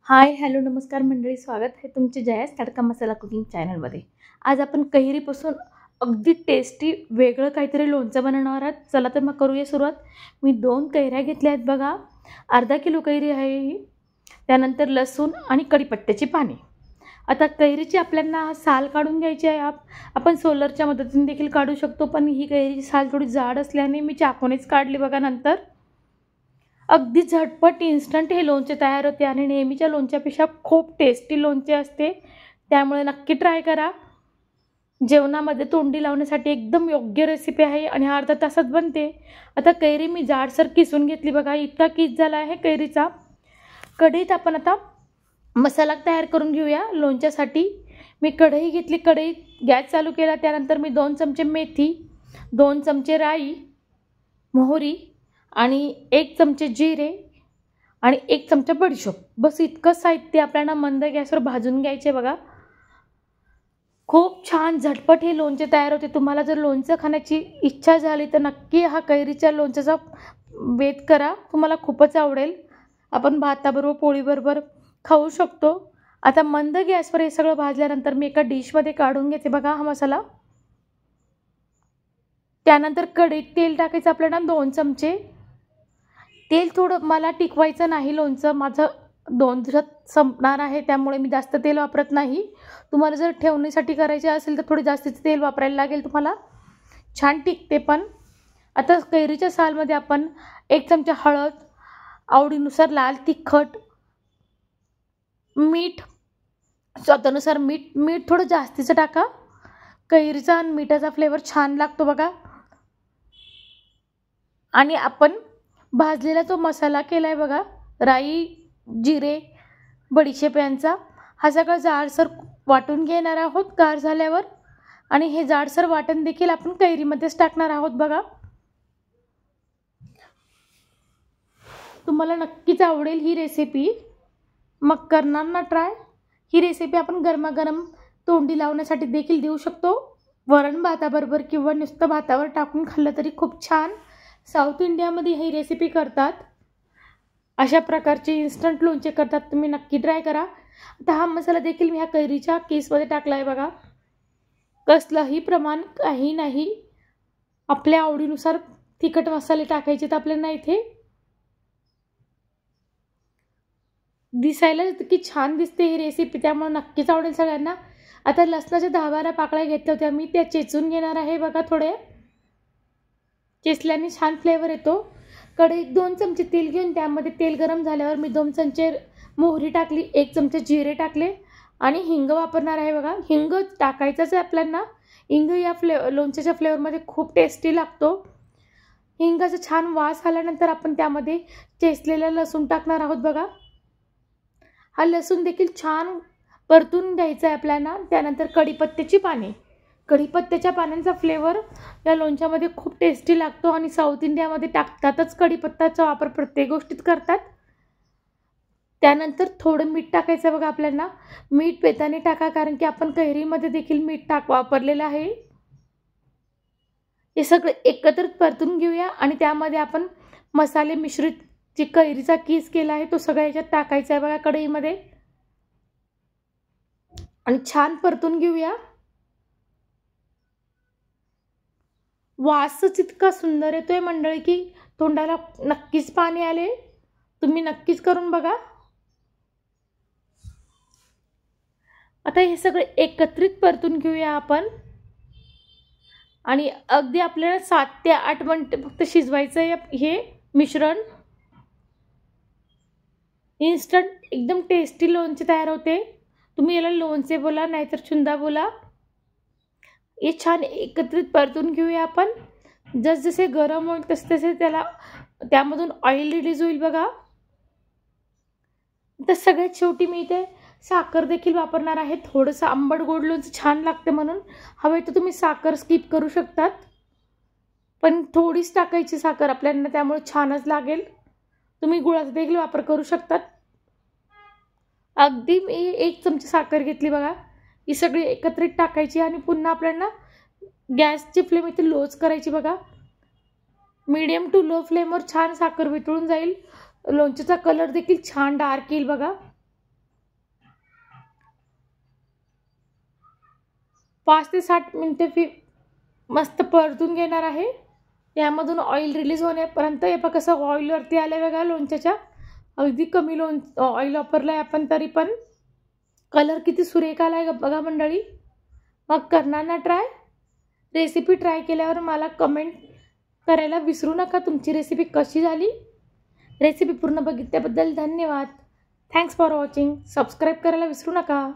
Hi hello नमस्कार मंडळी, स्वागत आहे तुमचे जयास तडका मसाला कुकिंग चॅनलमध्ये। आज आपण कैरीपासून अगदी टेस्टी वेगळं काहीतरी लोणचं बनवणार आहोत। चला तर मग करूया सुरुवात। मी 2 कैऱ्या घेतल्या आहेत बघा, अर्धा किलो कैरी आहे ही। त्यानंतर लसूण आणि कढीपत्त्याची पाने। आता कैरीची आपल्याला साल काढून घ्यायची आहे। आपण सोलरच्या मदतीने देखील काढू शकतो, पण ही कैरीची साल थोडी जाड असल्याने मी चाकूनेच काढली बघा। नंतर अगदी झटपट इन्स्टंट हे लोणचे तयार होते आणि नेहमीच्या लोणच्यापेक्षा खूप टेस्टी लोणचे असते, त्यामुळे नक्की ट्राय करा। जेवणामध्ये तोंडी लावण्यासाठी एकदम योग्य रेसिपी आहे आणि अर्धा तासात बनते। आता कैरी मी जाडसर किसून घेतली बघा, इतका किस झाला आहे कैरीचा। कढईत आपण आता मसाला तयार करून घेऊया लोणच्यासाठी। मी कढई घेतली, कढईत गॅस चालू केला। त्यानंतर मी 2 चमचे मेथी, 2 चमचे राई, मोहरी आणि 1 चमचे जिरे आणि 1 चमचा बडीशोप, बस इतकं साहित्य आपल्याला मंद गॅसवर भाजून घ्यायचे बघा। खूप छान झटपट हे लोणचे तयार होते। तुम्हाला जर लोणचं खाण्याची इच्छा झाली तर नक्की हा कैरीच्या लोणच्याचा बेत करा, तुम्हाला खूपच आवडेल। आपण भाताबरोबर पोळीबरोबर खाऊ शकतो। आता मंद गॅसवर हे सगळं भाजल्यानंतर मी एका डिशमध्ये काढून घेते बघा हा मसाला। त्यानंतर कढईत तेल टाकायचं आपल्याला 2 चमचे। तेल थोडं मला टिकवायचं नाही, लोणचं माझं 2 दिवसात संपणार आहे, त्यामुळे मी जास्त तेल वापरत नाही। तुम्हाला जर ठेवण्यासाठी करायचे असेल तर थोडी जास्तीचं तेल वापरायला लागेल तुम्हाला, छान टिकते पण। आता कैरीच्या सालमध्ये आपण 1 चमचा हळद, आवडीनुसार लाल तिखट, मीठ स्वादानुसार, मीठ थोडं जास्तीचं टाका। कैरीचा आणि मिठाचा फ्लेवर छान लागतो बघा। आणि आपण भाजलेला तो मसाला केलाय बघा, राई, जिरे, बडीशेप यांचा, हा सगळा जाडसर वाटून घेणार आहोत गार झाल्यावर। आणि हे जाडसर वाटण देखील आपण कैरीमध्येच टाकणार आहोत बघा। तुम्हाला नक्कीच आवडेल ही रेसिपी, मग करणार ना ट्राय। ही रेसिपी आपण गरमागरम तोंडी लावण्यासाठी देखील देऊ शकतो, वरण भाताबरोबर किंवा नुसतं भातावर टाकून खाल्लं तरी खूप छान। साऊथ इंडियामध्ये ही रेसिपी करतात, अशा प्रकारचे इन्स्टंट लोणचे करतात, तुम्ही नक्की ट्राय करा। आता हा मसाला देखील मी ह्या कैरीच्या केसमध्ये टाकला आहे बघा। कसलंही प्रमाण काही नाही, आपल्या आवडीनुसार तिखट मसाले टाकायचे तर आपल्याला इथे। दिसायला इतकी छान दिसते ही रेसिपी, त्यामुळे नक्कीच आवडेल सगळ्यांना। आता लसणाच्या 10-12 पाकळ्या घेतल्या होत्या मी, त्या चेचून घेणार आहे बघा। थोडे चेचल्याने छान फ्लेवर येतो। कढईत 2 चमचे तेल घेऊन त्यामध्ये तेल गरम झाल्यावर मी 2 चमचे मोहरी टाकली, 1 चमचे जिरे टाकले आणि हिंग वापरणार आहे बघा। हिंग टाकायचाच आहे आपल्याला, हिंग या लोणच्याच्या फ्लेवरमध्ये खूप टेस्टी लागतो। हिंगाचा छान वास आल्यानंतर आपण त्यामध्ये चेचलेला लसूण टाकणार आहोत बघा। हा लसूण देखील छान परतून घ्यायचा आहे आपल्याला। त्यानंतर कढीपत्त्याची पाने, कढीपत्त्याच्या पानांचा फ्लेवर या लोणच्यामध्ये खूप टेस्टी लागतो आणि साऊथ इंडियामध्ये टाकतातच, कढीपत्त्याचा वापर प्रत्येक गोष्टीत करतात। त्यानंतर थोडं मीठ टाकायचं बघा आपल्याला, मीठ पेताने टाका, कारण की आपण कैरीमध्ये देखील मीठ वापरलेलं आहे। हे सगळं एकत्रित परतून घेऊया आणि त्यामध्ये आपण मसाले मिश्रित जे कैरीचा किस केला आहे तो सगळ्या याच्यात टाकायचा आहे बघा कढईमध्ये आणि छान परतून घेऊया। वासच इतका सुंदर येतोय मंडळी की तोंडाला नक्कीच पाणी आले, तुम्ही नक्कीच करून बघा। आता हे सगळे एकत्रित परतून घेऊया आपण आणि अगदी आपल्याला 7 ते 8 मिनिटे फक्त शिजवायचं आहे हे मिश्रण। इन्स्टंट एकदम टेस्टी लोणचे तयार होते, तुम्ही याला लोणचे बोला नाहीतर चुंदा बोला। हे छान एकत्रित परतून घेऊया आपण। जसजसे गरम होईल तसतसे त्यामधून ऑइल रिलीज होईल बघा। तर सगळ्यात शेवटी मी इथे साखर देखील वापरणार आहे, थोडंसं आंबट गोड लोणचं छान लागते म्हणून। हवे तर तुम्ही साखर स्किप करू शकतात, पण थोडीच टाकायची साखर आपल्याला, त्यामुळे छानच लागेल। तुम्ही गुळाचा देखील वापर करू शकतात। अगदी मी 1 चमचा साखर घेतली बघा, ही सगळी एकत्रित टाकायची आणि पुन्हा आपल्याला गॅसची फ्लेम इथे लोच करायची बघा। मीडियम टू लो फ्लेमवर छान साखर वितळून जाईल, लोणच्याचा कलर देखील छान डार्क येईल बघा। 5 ते 60 मिनटे मस्त परतून घेणार आहे. यामधून ऑइल रिलीज होण्यापर्यंत हे बघा कसं ऑइलवरती आलं बघा लोणच्याच्या. अगदी कमी ऑइल वापरलं आहे आपण, तरी पण कलर किती सुरेख आला आहे बघा मंडळी. मग करणार ना ट्राय. रेसिपी ट्राय केल्यावर मला कमेंट करायला विसरू नका तुमची रेसिपी कशी झाली. रेसिपी पूर्ण बघितल्याबद्दल धन्यवाद. Thanks for watching. सबस्क्राईब करायला विसरू नका.